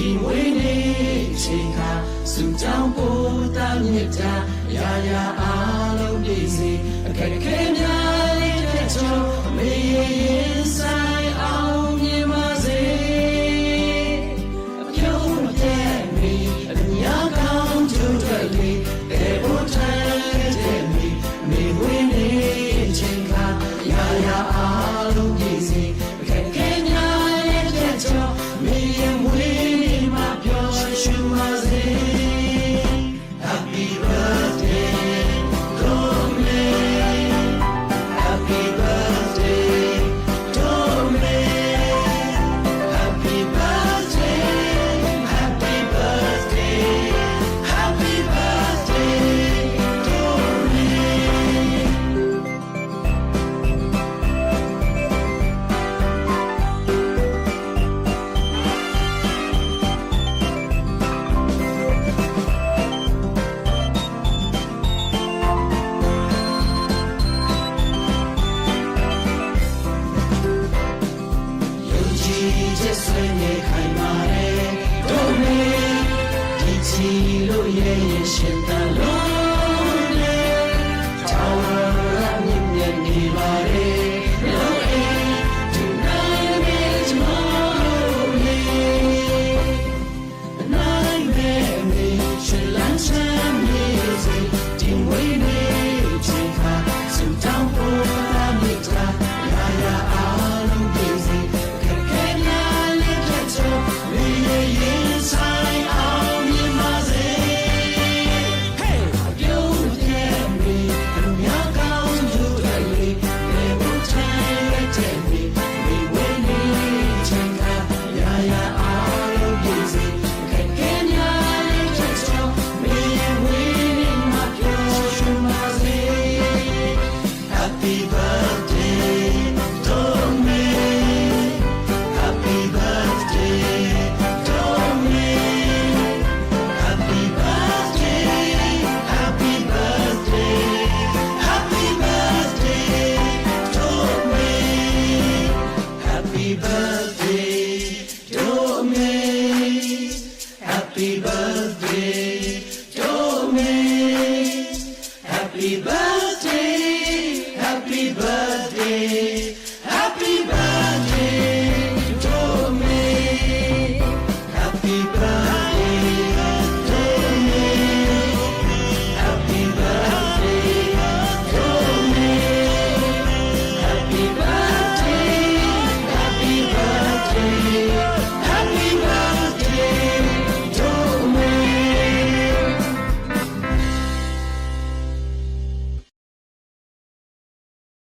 ဒီဝိနေချိန်ခါစုကြောင်းပို့တာမြတ်တာရာရာအားလုံးပြည့်စေအခက်ခဲများလေးတဲ့ကြောင့်အမေရင်ဆိုင်အောင်မြင်ပါစေအပြုံးတဲ့မိအများကောင်းကျိုးတွေလေးဘယ်ဖို့ထိုင်တဲ့မိအမေဝိနေချိန်ခါရာရာအားလုံးပြည့်စေအခက်ခဲများလေးတဲ့ကြောင့်အမေရင်ဝိHappy birthday to me Happy birthday to me Happy birthday Happy birthday Happy birthday to me ဆွေးနေခိုင်မာတယ်တို့မေဒီချီလို့ရဲ့ရှင်တန်လို့